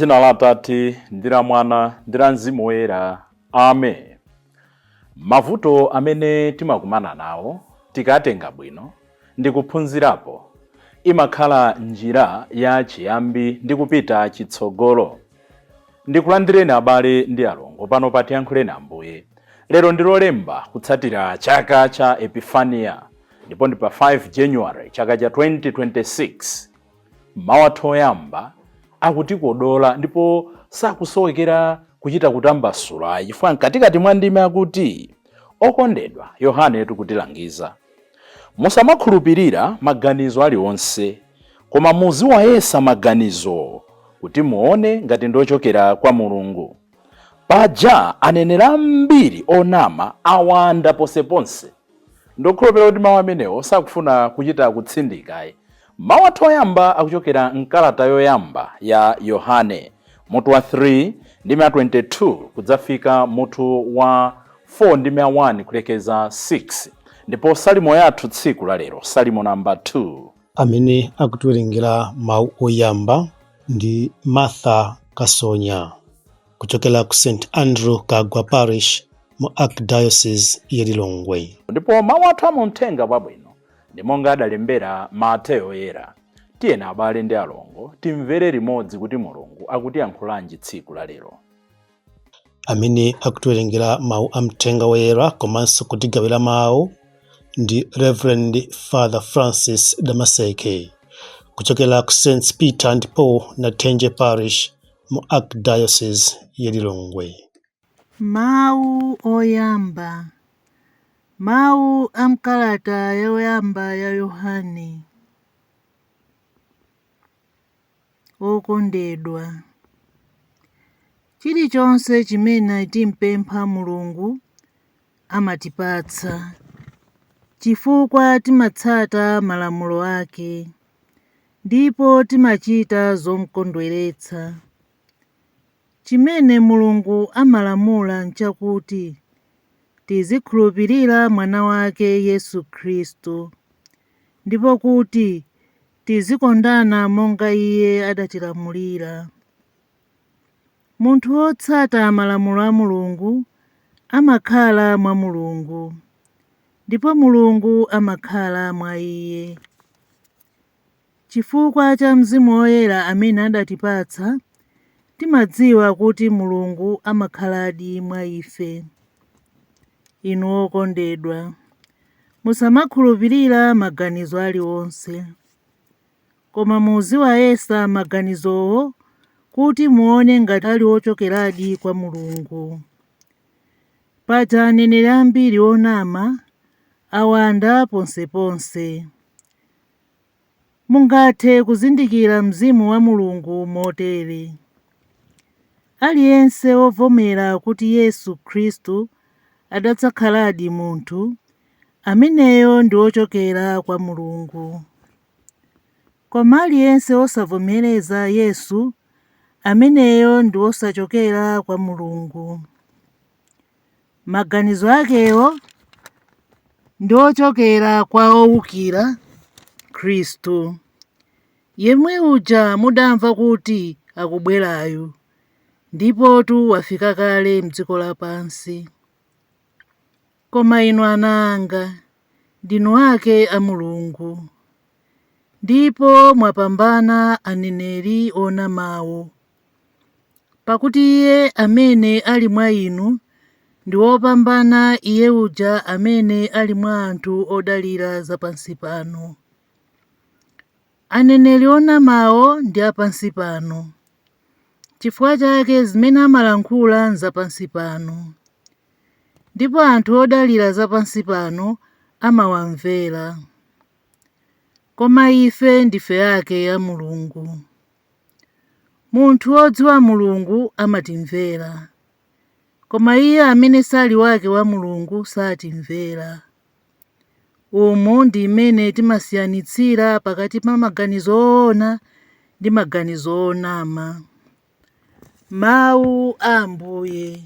Mdzina la Atate ndi la Mwana ndi la Mzimu Woyera. Amen. Mavuto amene timakumana nawo tikatenga bwino ndi kuphunzirapo imakhala njira ya chiyambi ndi kupita chitsogolo. Ndikulandireni abale ndi alongo pano pa Tiyankhuleni Ambuye. Lero ndi Lolemba kutsatira chaka cha Epifania ndipo ndi pa 5 January chaka cha 2026. Mawatho oyamba akutikodola ndipo sakusowekera kuchita kutambasula chifukwa mkatikati mwa ndime akuti okondedwa Yohane tikutilangiza musamakhulupirira maganizo aliwonse koma muziwayesa maganizo kuti muone ngati ndochokera kwa Mulungu. Paja aneneri ambiri onama awanda ponseponse. Ndokhulupirira kuti mawu amenewo sakufuna kuchita kutsindikayi. Mawatho oyamba akuchokera mkalata yoyamba ya Yohane mutu wa 3 ndime 22 kudzafika mutu wa 4 ndime 1 kulekeza 6. Ndipo salimo yathu tsiku la lero salimo namba 2. Amene akutiwerengera mawu oyamba ndi Martha Kasonya kuchokera ku St Andrew Kagwa Parish mu Archdiocese ya Lilongwe. Ndipo mawu athu amumthenga pabwino ndi monga adalembera Mateyo Oyera. Tiyeni abale ndi alongo timvere limodzi kuti Mulungu akutiyankhulanji tsiku la lero. Amene akutiwerengera mawu amthenga woyera komanso kutigawira mawu ndi Reverend Father Francis Damaseke kuchokera ku St Peter and Paul Natenje Parish mu Archdiocese ya Lilongwe. Mawu oyamba. Mawu amkalata yoyamba ya Yohane. Okondedwa, chilichonse chimene timpempha Mulungu amatipatsa chifukwa timatsata malamulo ake ndipo timachita zomukondweretsa. Chimene Mulungu amalamula nchakuti tizikhulupirira mwana wake Yesu Khristu ndipo kuti tizikondana monga iye adatilamulira. Munthu wotsata malamulo a Mulungu amakhala mwa Mulungu ndipo Mulungu amakhala mwa iye. Chifukwa cha Mzimu Woyera amene adatipatsa timadziwa kuti Mulungu amakhaladi mwa ife. Inu okondedwa, musamakhulupirira maganizo aliwonse koma muziwayesa maganizowo kuti muone ngati ali ochokeradi kwa Mulungu. Paja aneneri ambiri onama awanda ponseponse. Mungathe kuzindikira mzimu wa Mulungu motere: aliyense ovomera kuti Yesu Khristu adatsakhaladi munthu, ameneyo ndi ochokera kwa Mulungu. Koma aliyense osavomereza Yesu, ameneyo ndi osachokera kwa Mulungu. Maganizo akewo ndi ochokera kwa owukira Khristu, yemwe uja mudamva kuti akubwerayo ndipotu wafika kale m'dziko lapansi. Koma inu ana anga, ndinu ake a Mulungu, ndipo mwapambana aneneri onamawo, pakuti iye amene ali mwa inu ndi wopambana iye uja amene ali mwa anthu odalira zapansi pano. Aneneri onamawo ndi apansi pano, chifukwa chake zimene amalankhula nzapansi pano, ndipo anthu odalira zapansi pano amawamvera. Koma ife ndife ake a Mulungu. Munthu wodziwa Mulungu amatimvera, koma iye amene sali wake wa Mulungu satimvera. Umu ndi imene timasiyanitsira pakati pa maganizo oona ndi maganizo onama. Mawu a Ambuye.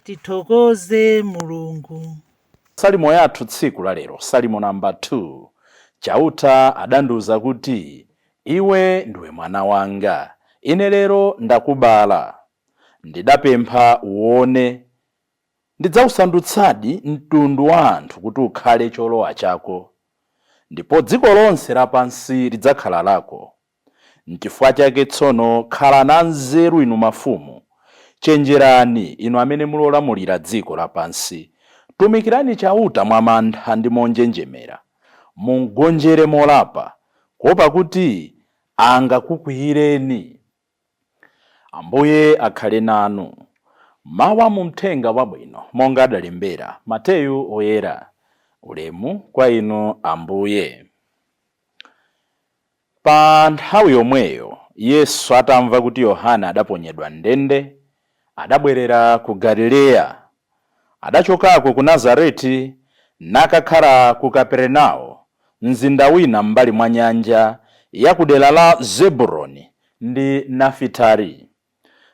Tithokoze Mulungu. Salimo yathu tsiku la lero salimo namba 2. Chauta adandiuza kuti iwe ndiwe mwana wanga, ine lero ndakubala, ndidapempha uone, ndidzausandutsadi mtundu wa anthu kuti ukhale cholowa chako, ndipo dziko lonse lapansi lidzakhala lako. N'chifukwa chake tsono khala na nzeru inu mafumu, chenjerani inu amene mulolamulira dziko lapansi, tumikirani chauta mwa mantha ndi monjenjemera, mungonjere molapa, kuopa kuti angakukwiyireni. Ambuye akhale nanu. Mawu mu Uthenga Wabwino monga adalembera Mateyu oyera. Ulemu kwa inu Ambuye. Pa nthawi yomweyo Yesu atamva kuti Yohana adaponyedwa ndende, adabwerera ku Galileya. Adachokako ku Nazareti nakakhala ku Kaperenawo, mzinda wina m'mbali mwa nyanja ya kudera la Zebuloni ndi Nafitali.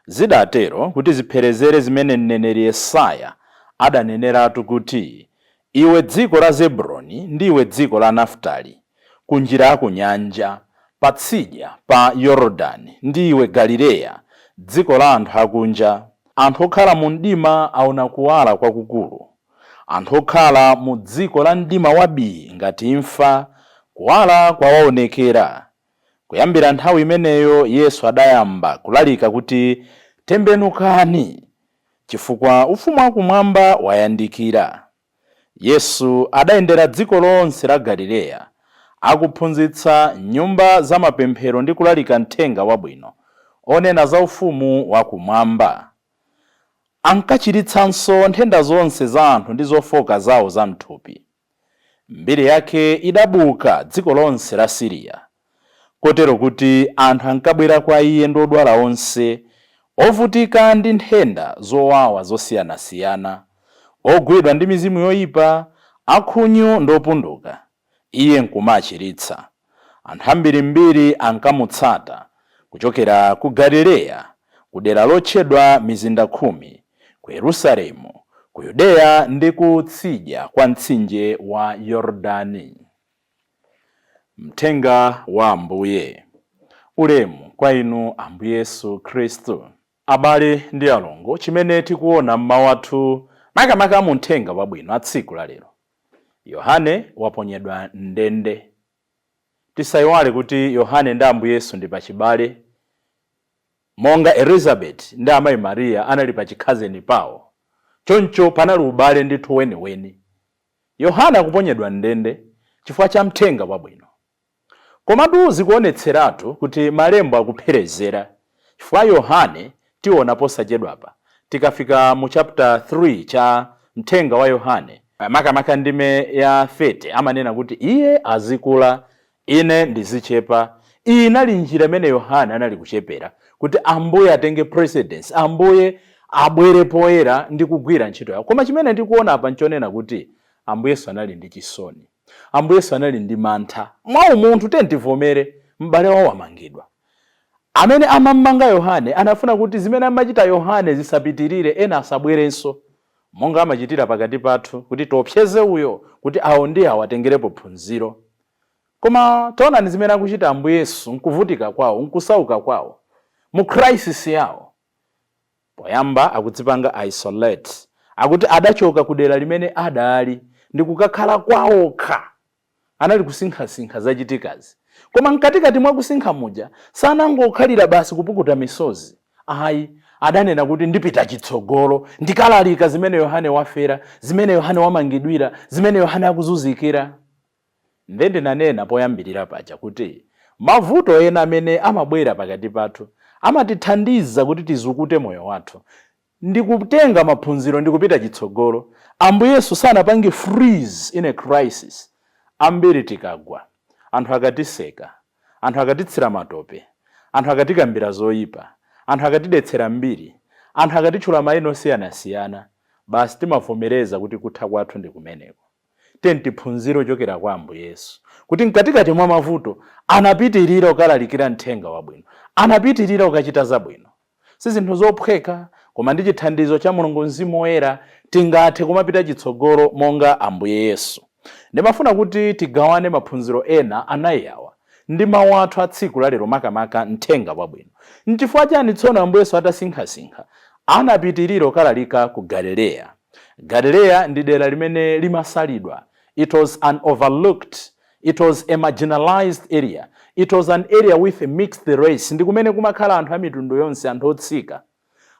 Zidatero kuti zipherezere zimene mneneri Yesaya adaneneratu kuti, iwe dziko la Zebuloni ndiwe dziko la Nafitali, kunjira ku nyanja, patsidya pa Yorodani, ndiwe Galileya, dziko la anthu akunja. Anthu okhala mu mdima aona kuwala kwakukulu, anthu okhala mu dziko la mdima wabii ngati imfa, kuwala kwawaonekera. Kuyambira nthawi imeneyo Yesu adayamba kulalika kuti, tembenukani, chifukwa ufumu wakumwamba wayandikira. Yesu adayendera dziko lonse la Galileya, akuphunzitsa nyumba za mapemphero ndi kulalika Uthenga Wabwino onena za ufumu wakumwamba. Ankachiritsanso nthenda zonse za anthu ndi zofoka zawo za mthupi. Mbiri yake idabuka dziko lonse la Siriya, kotero kuti anthu ankabwera kwa iye ndi odwala onse, ovutika ndi nthenda zowawa zosiyanasiyana, ogwidwa ndi mizimu yoyipa, akhunyu ndi opunduka. Iye nkumachiritsa. Anthu ambirimbiri ankamutsata kuchokera ku Galileya, ku dera lotchedwa Mizinda 10, ku Yerusalemu, ku Yudeya ndi ku tsidya kwa mtsinje wa Yorodani. Mthenga wa Ambuye. Ulemu kwa inu Ambuye Yesu Khristu. Abale ndi alongo, chimene tikuona mmawu athu makamaka mu Uthenga Wabwino a tsiku la lero, Yohane waponyedwa ndende. Tisayiwale kuti Yohane ndi Ambuye Yesu ndi pachibale, monga Elizabeth ndi amayi Mariya anali pachikhazeni pawo, choncho panali ubale ndithu weniweni. Yohane akuponyedwa ndende chifukwa cha Uthenga Wabwino. Komatu zikuonetseratu kuti malembo akupherezera, chifukwa Yohane tiona posachedwapa tikafika mu chapter 3 cha Uthenga wa Yohane, makamaka ndime ya 30 amanena kuti iye azikula, ine ndizichepa. Iyi inali njira imene Yohane anali kuchepera kuti Ambuye atenge precedence, Ambuye abwere poyera ndi kugwira ntchito yawo. Koma chimene ndikuona apa nchonena kuti Ambuye Yesu anali ndi chisoni, Ambuye Yesu anali ndi mantha. Mwa umunthu tentivomere m'bale wawo amangidwa. Amene amamanga Yohane anafuna kuti zimene amachita Yohane zisapitirire, ena asabwerenso, monga amachitira pakati pathu kuti topseze uyo kuti awo ndi awo atengerepo phunziro. Koma taonani zimene akuchita Ambuye Yesu, nkuvutika kwawo, nkusauka kwawo, mu crisis yawo. Poyamba akudzipanga isolate, akuti adachoka kudera limene adali ndi kukakhala kwawokha. Anali kusinkha-sinkha zachitikazi. Koma mkatikati mwa kusinkha muja sanangokhalira basi kupukuta misozi. Ayi, adanena kuti ndipita chitsogolo, ndikalalika zimene Yohane wafera, zimene Yohane wamangidwira, zimene Yohane akuzunzikira. Ndende nanena poyambirira paja kuti mavuto ena amene amabwera pakati pathu amatithandiza kuti tizukute moyo wathu, ndikutenga maphunziro ndikupita chitsogolo. Ambuye Yesu sanapange freeze in a crisis. Ambiri tikagwa, anthu akatiseka, anthu akatitsira matope, anthu akatikambira zoyipa, anthu akatidetsera mbiri, anthu akatitchula mayina osiyanasiyana, basi timavomereza kuti kutha kwathu ndi kumeneko. Tiphunzire kuchokera kwa Ambuye Yesu kuti mkatikati mwa mavuto anapitirira ukalalikira Uthenga Wabwino, anapitirira ukachita zabwino. Si zinthu zophweka, koma ndi chithandizo cha Mulungu Mzimu Woyera tingathe kumapita chitsogolo monga Ambuye Yesu. Ndimafuna kuti tigawane maphunziro ena anayi awa, ndi mawu athu a tsiku la lero makamaka mthenga wabwino. N'chifukwa chani tsono Ambuye Yesu atasinkhasinkha anapitirira kukalalika ku Galileya. Galileya ndi dera limene limasalidwa. It was an overlooked, it was a marginalized area. It was an area with a mixed race. Ndi kumene kumakhala anthu a mitundu yonse, anthu otsika.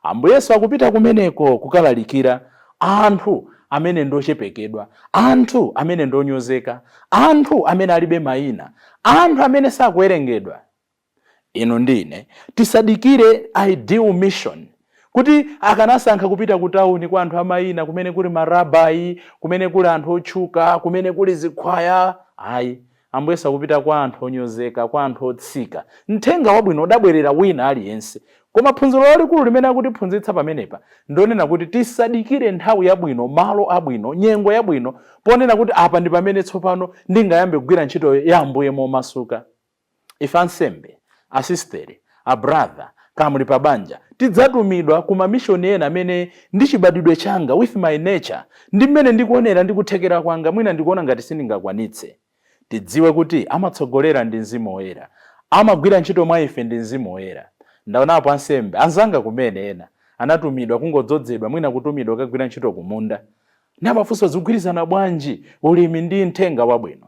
Ambuye Yesu akupita kumeneko kukalalikira anthu amene ndochepekedwa, anthu amene ndonyozeka, anthu amene alibe mayina, anthu amene sakuwerengedwa. Ino ndine tisadikire ideal mission kuti akanasankha kupita ku tauni kwa anthu amayina, kumene kuli marabai, kumene kuli anthu otchuka, kumene kuli zikhwaya. Ayi, Ambuye Yesu akupita kwa anthu onyozeka, kwa anthu otsika. Mthenga wabwino udabwerera wina aliyense. Koma phunziro lalikulu limene akutiphunzitsa pamenepa ndonena kuti tisadikire nthawi yabwino, malo abwino, nyengo yabwino, ponena kuti apa ndi pamene tsopano ndingayambe kugwira ntchito ya Ambuye momasuka. Ife ansembe, asistere, abrother, kamuli pabanja, tidzatumidwa ku mamishoni ena amene ndi chibadwidwe changa, with my nature, ndi mmene ndikuonera ndi kuthekera kwanga, mwina ndikuona ngati sindingakwanitse. Tidziwe kuti amatsogolera ndi Mzimu Woyera, amagwira ntchito mwa ife ndi Mzimu Woyera. Ndaonapo ansembe anzanga kumene ena anatumidwa kungodzozedwa, mwina kutumidwa kagwira ntchito kumunda. Ndi amafunso zigwirizana bwanji ulimi ndi mthenga wabwino.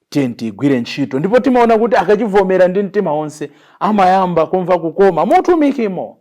Tigwire ntchito ndipo timaona kuti akachivomera ndi mtima wonse amayamba kumva kukoma motumikimo.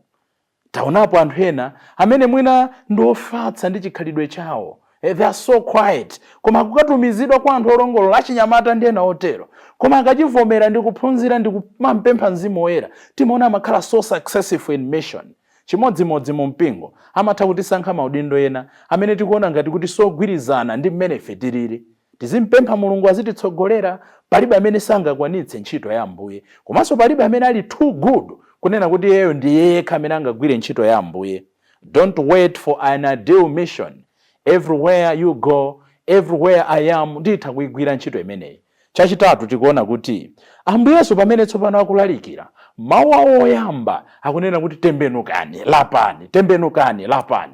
Taonapo anthu ena amene mwina ndofatsa ndi chikhalidwe chawo. They are so quiet. Koma kukatumizidwa kwa anthu olongolola achinyamata ndi ena otero. Koma akachivomera ndi kuphunzira ndi kumampempha Mzimu Woyera, timaona amakhala so successful in mission. Chimodzimodzi mu mpingo amatha kutisankha maudindo ena amene tikuona ngati kuti sogwirizana ndi mmene ife tilili. Tizimpempha Mulungu azititsogolera, palibe amene sangakwanitse ntchito ya Ambuye. Komanso palibe amene ali too good kunena kuti yeyo ndi yekha amene angagwire ntchito ya Ambuye. Don't wait for an ideal mission. Everywhere you go, everywhere I am, nditha kuigwira ntchito imeneyi. Chachitatu tikuona kuti Ambuye Yesu pamene tsopano akulalikira, mawu awo oyamba akunena kuti tembenukani, lapani, tembenukani, lapani.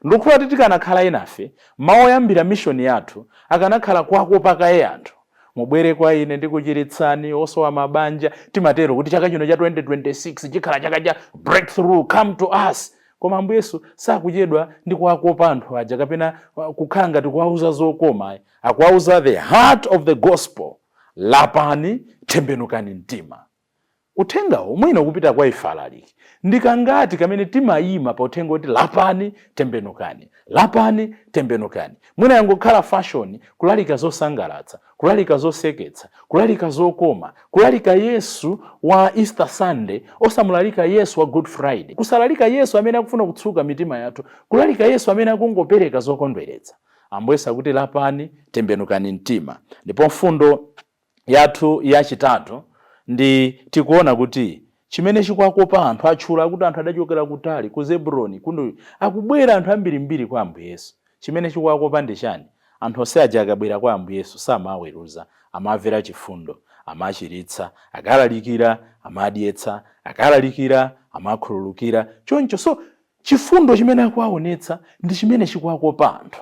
Ndikukhulupirira kuti tikanakhala inafe, mawu oyambira mission yathu akanakhala kwakopakaye anthu. Mubwere kwa ine ndikuchiritsani, osowa mabanja, timatero kuti chaka chino cha 2026 chikhala chaka cha breakthrough, come to us. Koma Ambuye Yesu sakuchedwa ndi kuwakopa anthu aja kapena kukhala ngati kuwauza zokoma. Akuwauza the heart of the gospel. Lapani, tembenukani mtima. Uthengawo mwina kupita kwa ife alaliki. Ndikangati kamene timayima pa uthenga kuti lapani, tembenukani. Lapani, tembenukani. Mwina yangokhala fashion, kulalika zosangalatsa, kulalika zoseketsa, kulalika zokoma, kulalika Yesu wa Easter Sunday, osamulalika Yesu wa Good Friday. Kusalalika Yesu amene akufuna kutsuka mitima yathu, kulalika Yesu amene akungopereka zokondweretsa. Ambuye Yesu akuti lapani, tembenukani mtima. Ndipo mfundo yathu yachitatu ndi tikuona kuti chimene chikwakopa anthu atchula kuti anthu adachokera kutali ku Zebroni kuno akubwera anthu ambirimbiri kwa Ambuye Yesu. Chimene chikwakopa ndi chani? Anthu onse aja akabwera kwa Ambuye Yesu samaweruza, amamvera chifundo, amachiritsa, akalalikira, amadyetsa, akalalikira, amakhululukira. Choncho so chifundo chimene akuwaonetsa ndi chimene chikwakopa anthu.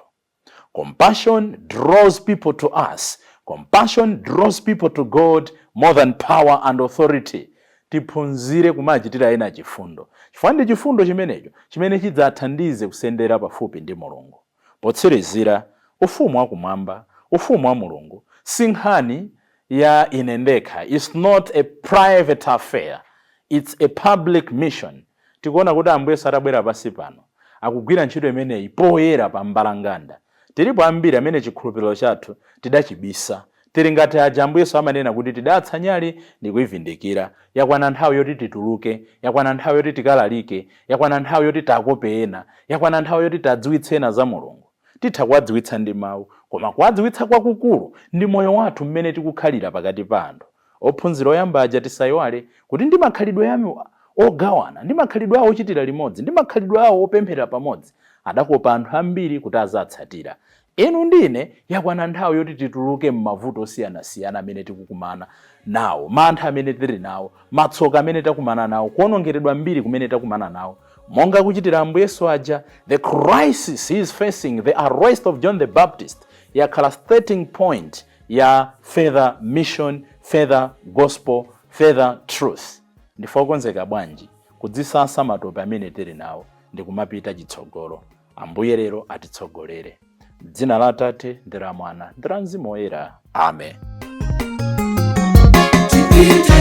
Compassion draws people to us. Compassion draws people to God more than power and authority. Tiphunzire kumachitira ena chifundo. Chifukwa ndi chifundo chimenecho chimene chidzathandize kusendera pafupi ndi Mulungu. Potsirizira, ufumu wakumwamba, ufumu wa Mulungu si nkhani ya ine ndekha. It's not a private affair. It's a public mission. Tikuona kuti Ambuye Yesu atabwera pansi pano akugwira ntchito imeneyi poyera pa mbalanganda. Tilipo ambiri amene chikhulupiriro chathu tidachibisa. Tili ngati aja Ambuye Yesu amanena kuti tidatsa nyali ndi kuivindikira. Yakwana nthawi yoti tituluke, yakwana nthawi yoti tikalalike, yakwana nthawi yoti takope ena, yakwana nthawi yoti tadziwitse ena za Mulungu. Titha kuwadziwitsa ndi mawu, koma kuwadziwitsa kwakukulu ndi moyo wathu mmene tikukhalira pakati pa anthu. Ophunzira oyamba aja tisayiwale kuti ndi makhalidwe yami ogawana, ndi makhalidwe awo ochitira limodzi, ndi makhalidwe awo opemphera pamodzi, adakopa anthu ambiri kuti azatsatira. Inu ndine yakwana nthawi yoti tituluke m'mavuto osiyana-siyana amene tikukumana nawo, mantha amene tili nawo, matsoka amene takumana nawo, kuonongeredwa mbiri kumene takumana nawo. Monga kuchitira Ambuye Yesu aja, the crisis he is facing, the arrest of John the Baptist, yakhala starting point ya further mission, further gospel, further truth. Ndife okonzeka bwanji kudzisasa matope amene tili nawo ndi kumapita chitsogolo. Ambuye lero atitsogolere. Dzina la Atate ndi la Mwana ndi la Mzimu Woyera. Amen. Tipite,